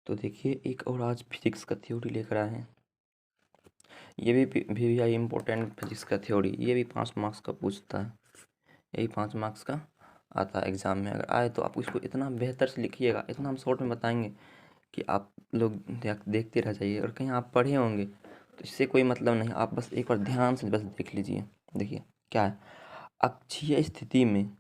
तो देखिए एक और आज फिजिक्स का थ्योरी लेकर आए हैं। ये भी आई इम्पोर्टेंट फिजिक्स का थ्योरी। ये भी 5 मार्क्स का पूछता है। यही 5 मार्क्स का आता है एग्ज़ाम में। अगर आए तो आप इसको इतना बेहतर से लिखिएगा, इतना हम शॉर्ट में बताएंगे कि आप लोग देखते रह जाइए। और कहीं आप पढ़े होंगे तो इससे कोई मतलब नहीं, आप बस एक बार ध्यान से बस देख लीजिए। देखिए क्या है, अक्षीय स्थिति में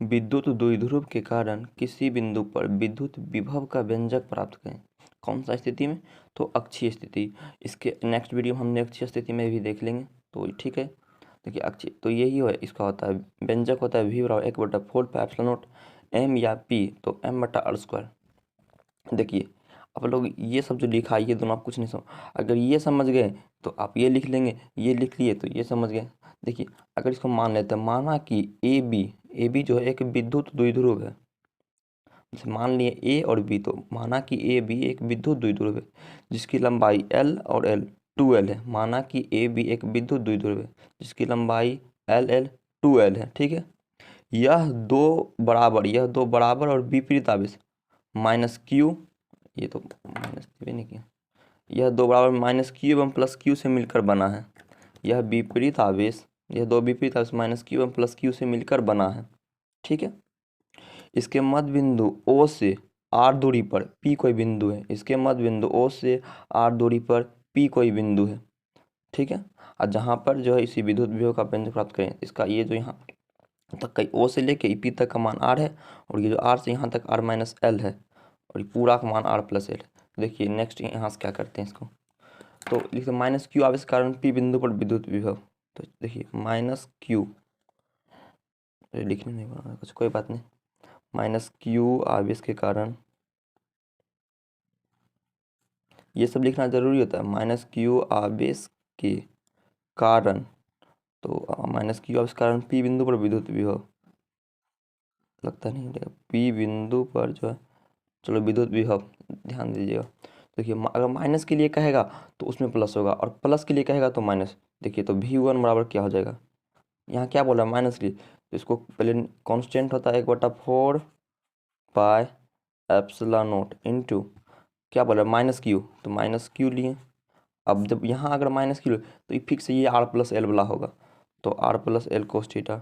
विद्युत द्विध्रुव के कारण किसी बिंदु पर विद्युत विभव का व्यंजक प्राप्त करें। कौन सा स्थिति में? तो अक्षीय स्थिति। इसके नेक्स्ट वीडियो में हमने अक्षीय स्थिति में भी देख लेंगे, तो ठीक है। देखिए अक्षीय तो यही है, इसका होता है व्यंजक होता है v बराबर 1/4πε0 m या p, तो m/r²। देखिए आप लोग ये सब जो लिखा है ये दोनों आप कुछ नहीं समझ, अगर ये समझ गए तो आप ये लिख लेंगे, ये लिख लिए तो ये समझ गए। देखिए अगर इसको मान लेते हैं, माना कि ए बी जो है एक विद्युत द्विध्रुव है। जैसे मान लिए ए और बी, तो माना कि ए बी एक विद्युत द्विध्रुव है जिसकी लंबाई एल और एल 2l है। माना कि ए बी एक विद्युत द्विध्रुव है जिसकी लंबाई एल एल 2l है। ठीक है, यह दो बराबर और विपरीत आवेश माइनस क्यू, ये तो माइनस भी नहीं किया, यह दो बराबर माइनस क्यू एवं प्लस क्यू से मिलकर बना है। यह दो विपरीत आवेश माइनस क्यू एवं प्लस क्यू से मिलकर बना है। ठीक है, इसके मध्य बिंदु O से R दूरी पर P कोई बिंदु है। इसके मध्य बिंदु O से R दूरी पर P कोई बिंदु है। ठीक है, और जहाँ पर जो है इसी विद्युत विभव का व्यंजक प्राप्त करें। इसका ये जो यहाँ तक का O से लेके P तक का मान R है, और ये जो R से यहाँ तक R माइनस L है, और ये पूरा का मान R प्लस L है। देखिए नेक्स्ट यहाँ से क्या करते हैं इसको, तो लिखते माइनस क्यू आवेश के कारण P बिंदु पर विद्युत विभव। तो देखिए माइनस क्यू, लिखने नहीं बना कुछ, कोई बात नहीं। माइनस क्यू आवेश के कारण, ये सब लिखना जरूरी होता है। माइनस क्यू आवेश के कारण, तो माइनस क्यू आवेश के कारण पी बिंदु पर विद्युत विभव, लगता नहीं पी बिंदु पर जो है, चलो विद्युत विभव ध्यान दीजिएगा। देखिए अगर माइनस के लिए कहेगा तो उसमें प्लस होगा, और प्लस के लिए कहेगा तो माइनस। देखिए तो V1 बराबर क्या हो जाएगा, यहाँ क्या बोल रहा है माइनस के लिए, तो इसको पहले कांस्टेंट होता है 1/4πε0 इंटू क्या बोल रहा है माइनस क्यू, तो माइनस क्यू लिए। अब जब यहाँ अगर माइनस क्यू तो ये फिक्स ये R प्लस एल वाला होगा, तो R plus L cos theta,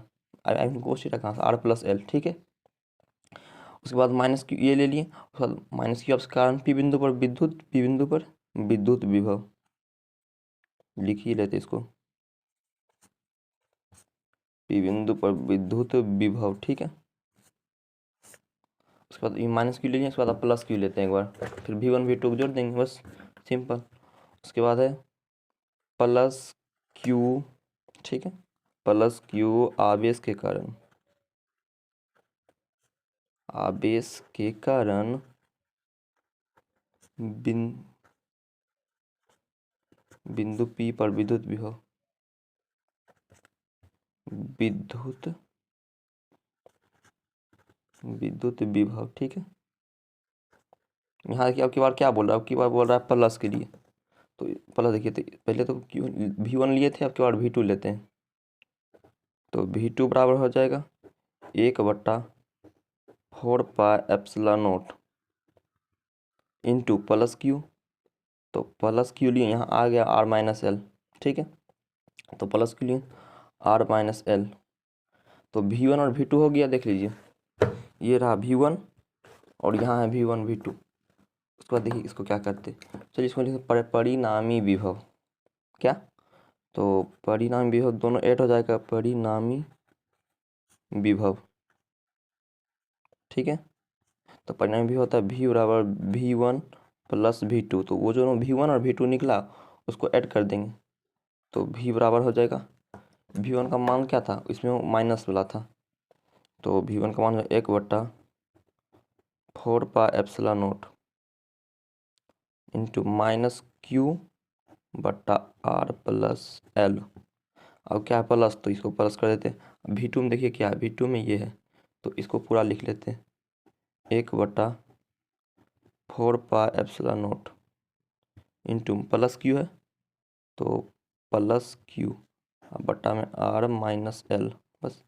cos theta कहाँ से, R प्लस एल। ठीक है, उसके बाद माइनस क्यू ये ले लिए, उसके बाद माइनस क्यू के कारण P बिंदु पर विद्युत विभव लिख ही लेते इसको, P बिंदु पर विद्युत विभव। ठीक है, उसके बाद ये माइनस क्यू ले लिया, उसके बाद आप प्लस क्यू लेते हैं एक बार, फिर V1 V2 जोड़ देंगे, बस सिंपल। उसके बाद है प्लस क्यू, ठीक है, प्लस क्यू आवेश के कारण बिंदु P पर विद्युत विभव। ठीक है, यहाँ देखिए अब की बार क्या बोल रहा है, अब की बार बोल रहा है प्लस के लिए, तो प्लस देखिए तो पहले तो क्यों V1 लिए थे, अब की बार V2 लेते हैं, तो V2 बराबर हो जाएगा 1/4πε0 इंटू प्लस क्यू, तो प्लस क्यू लिए, यहाँ आ गया R माइनस एल। ठीक है, तो प्लस क्यू लिए R माइनस एल, तो V1 और V2 हो गया। देख लीजिए ये रहा V1 और यहाँ है V1 V2। उसके बाद देखिए इसको क्या करते, चलिए इसको लिखते परिणामी विभव। क्या, तो परिणामी विभव दोनों ऐड हो जाएगा, परिणामी विभव। ठीक है, तो परिणामी विभव होता है V बराबर V1 प्लस V2, तो वो जो V1 और V2 निकला उसको ऐड कर देंगे, तो V बराबर हो जाएगा, V1 का मान क्या था, इसमें वो माइनस वाला था, तो V1 का मान 1/4πε0 इंटू माइनस क्यू बट्टा R प्लस एल। अब क्या है प्लस, तो इसको प्लस कर देते हैं। V2 में देखिए क्या है, V2 में ये है, तो इसको पूरा लिख लेते हैं 1/4πε0 इंटू प्लस क्यू है, तो प्लस क्यू बट्टा में R माइनस एल, बस।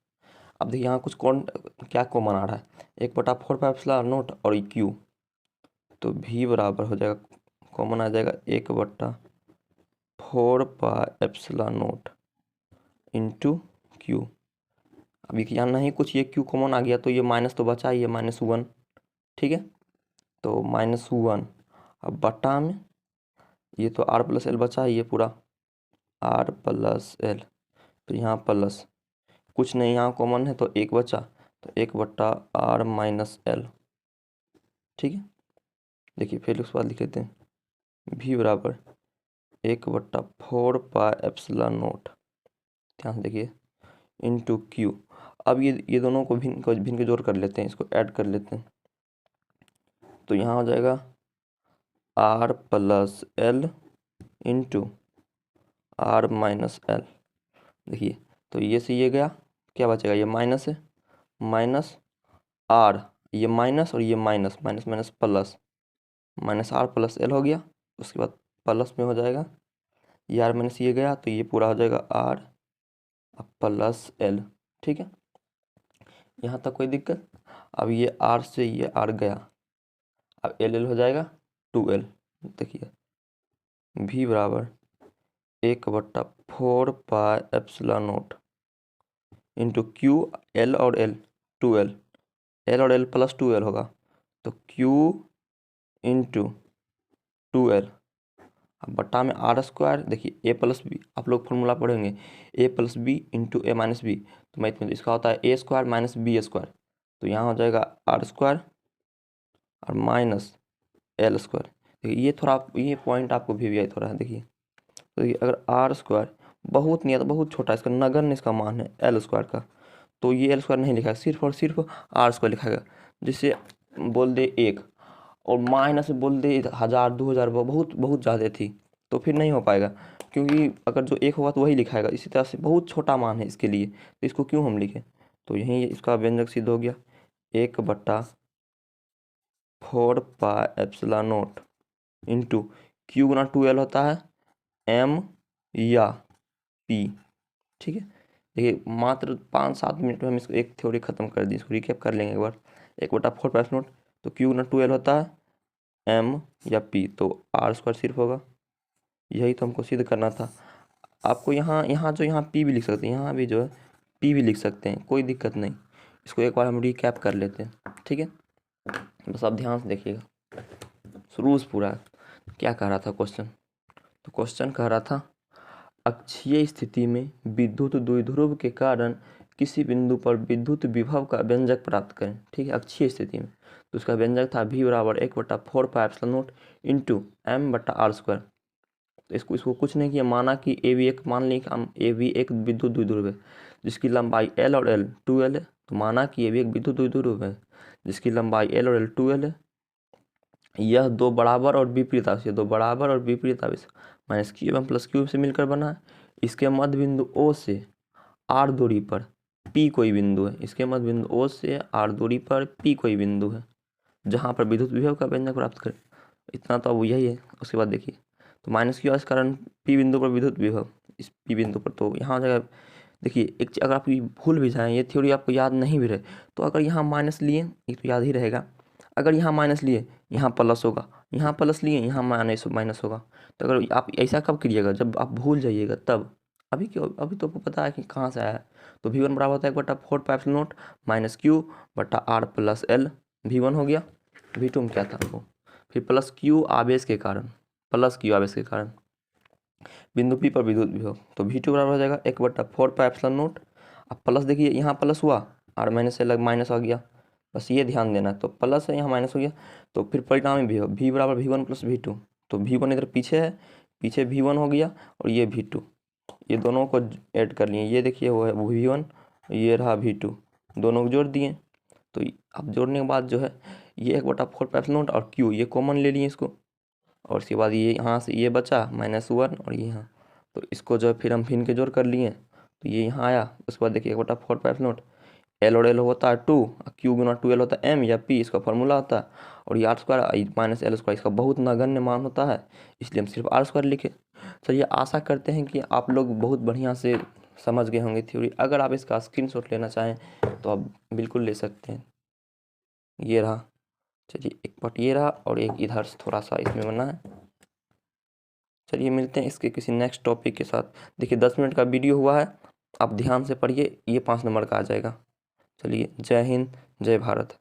अब देखिए यहाँ कुछ क्या कॉमन आ रहा है, 1/4πε0 और क्यू, तो v बराबर हो जाएगा, कॉमन आ जाएगा 1/4πε0 इंटू क्यू। अभी यहाँ नहीं कुछ, ये क्यू कॉमन आ गया तो ये माइनस तो बचा ही है, -1, ठीक है। तो -1 अब बटा में ये तो r + l बचा ही है पूरा, r + l, तो यहाँ प्लस कुछ नहीं, यहाँ कॉमन है तो 1 बचा, तो 1/r - l, ठीक है। देखिए फिर उसके बाद लिख लेते हैं v बराबर 1/4πε0, ध्यान से देखिए, इंटू क्यू। अब ये दोनों को भिन्न के जोड़ कर लेते हैं, इसको ऐड कर लेते हैं, तो यहाँ हो जाएगा r + l into r - l। देखिए तो ये से ये गया, क्या बचेगा, ये माइनस है, माइनस r, ये माइनस और ये minus, minus minus plus, -r + l हो गया। उसके बाद प्लस में हो जाएगा ये r माइनस ये गया, तो ये पूरा हो जाएगा r + l, ठीक है। यहाँ तक कोई दिक्कत। अब ये r से ये r गया, अब l हो जाएगा 2l। देखिए v बराबर 1/4πε0 इंटू क्यू, l और l 2l, l और l + 2l होगा, तो q इंटू 2l। अब बट्टा में r², देखिए a + b, आप लोग फॉर्मूला पढ़ेंगे, a + b into a - b, तो मैथ में इसका होता है a² - b², तो यहाँ हो जाएगा r² और माइनस l²। देखिए ये थोड़ा, ये पॉइंट आपको भी थोड़ा है, देखिए तो ये अगर r² बहुत नहीं है तो बहुत छोटा, इसका नगण्य इसका मान है l² का, तो ये l² नहीं लिखा है, सिर्फ और सिर्फ r² लिखाएगा। जिससे बोल दे 1 और माइनस बोल दे 1000 2000, बहुत बहुत ज़्यादा थी, तो फिर नहीं हो पाएगा, क्योंकि अगर जो 1 होगा तो वही लिखाएगा। इसी तरह से बहुत छोटा मान है इसके लिए, तो इसको क्यों हम लिखें, तो यहीं इसका व्यंजक सिद्ध हो गया, 1/4πε0 इंटू क्यू गुना 2l होता है m या p, ठीक है। देखिए मात्र 5-7 मिनट में हम इसको एक थ्योरी खत्म कर दी, इसको रिकैप कर लेंगे एक बार। 1/4πε0, तो क्यू गुना 2l होता है m या p, तो r² सिर्फ होगा, यही तो हमको सिद्ध करना था। आपको यहाँ p भी लिख सकते हैं, यहाँ भी जो है p भी लिख सकते हैं, कोई दिक्कत नहीं। इसको एक बार हम रिकैप कर लेते हैं, ठीक है। बस आप ध्यान से देखिएगा शुरू से पूरा क्या कह रहा था क्वेश्चन। तो क्वेश्चन कह रहा था अक्षीय स्थिति में विद्युत द्विध्रुव के कारण किसी बिंदु पर विद्युत विभव का व्यंजक प्राप्त करें, ठीक है। अक्षीय स्थिति में तो उसका व्यंजक था v बराबर 1/4πε0 इंटू m/r²। तो इसको कुछ नहीं किया, माना कि ए भी एक, मान ली हम ए भी एक विद्युत द्विध्रुव है जिसकी लंबाई l और l 2l है, तो माना कि ये भी एक विद्युत द्विध्रुव है जिसकी लंबाई l और l 2l है। यह दो बराबर और विपरीत आवेश, दो बराबर और विपरीत आवेश -q1 + q से मिलकर बना है। इसके मध्य बिंदु O से r दूरी पर P कोई बिंदु है, इसके मध्य बिंदु O से r दूरी पर P कोई बिंदु है जहाँ पर विद्युत विभव का व्यंजक प्राप्त करें। इतना तो अब यही है। उसके बाद देखिए तो -q इस कारण P बिंदु पर विद्युत विभव, इस P बिंदु पर, तो यहाँ हो जाएगा। देखिए एक अगर आप भूल भी जाएँ, ये थ्योरी आपको याद नहीं भी रहे, तो अगर यहाँ माइनस लिए ये तो याद ही रहेगा, अगर यहाँ माइनस लिए यहाँ प्लस होगा, यहाँ प्लस लिए यहाँ माइनस होगा। तो अगर आप ऐसा कब करिएगा, जब आप भूल जाइएगा तब। अभी क्यों, अभी तो आपको पता है कि कहाँ से आया है। तो v1 बराबर होता है 1/4πε0 -q/r + l, v1 हो गया। v2 में क्या था वो, फिर प्लस q आवेश के कारण, बिंदु P पर विद्युत विभव, तो v2 बराबर हो जाएगा 1/4πε0। अब प्लस देखिए यहाँ प्लस हुआ, r माइनस से अलग माइनस आ गया, बस ये ध्यान देना। तो प्लस है यहाँ माइनस हो गया, तो फिर परिणामी भी हो v बराबर v1 + v2, तो v1 इधर पीछे है, पीछे v1 हो गया और ये v2, ये दोनों को ऐड कर लिए। ये देखिए वो है v1, ये रहा v2, दोनों को जोड़ दिए। तो अब जोड़ने के बाद जो है ये 1/4πε0 और q ये कॉमन ले लिए इसको, और उसके बाद ये यहाँ से ये बचा -1 और ये यहाँ, तो इसको जो है फिर हम भिन्न के जोड़ कर लिए, तो ये यहाँ आया। उसके बाद देखिए 1/4πε0, l और l होता है 2, q गुना 2l होता है m या p, इसका फॉर्मूला होता है, और ये r² -l² इसका बहुत नगण्य मान होता है, इसलिए हम सिर्फ r² लिखे। चलिए आशा करते हैं कि आप लोग बहुत बढ़िया से समझ गए होंगे थ्योरी। अगर आप इसका स्क्रीनशॉट लेना चाहें तो आप बिल्कुल ले सकते हैं, ये रहा। चलिए एक पार्ट ये रहा और एक इधर से थोड़ा सा इसमें बना है। चलिए मिलते हैं इसके किसी नेक्स्ट टॉपिक के साथ। देखिए 10 मिनट का वीडियो हुआ है, आप ध्यान से पढ़िए, ये 5 नंबर का आ जाएगा। चलिए जय हिंद, जय भारत।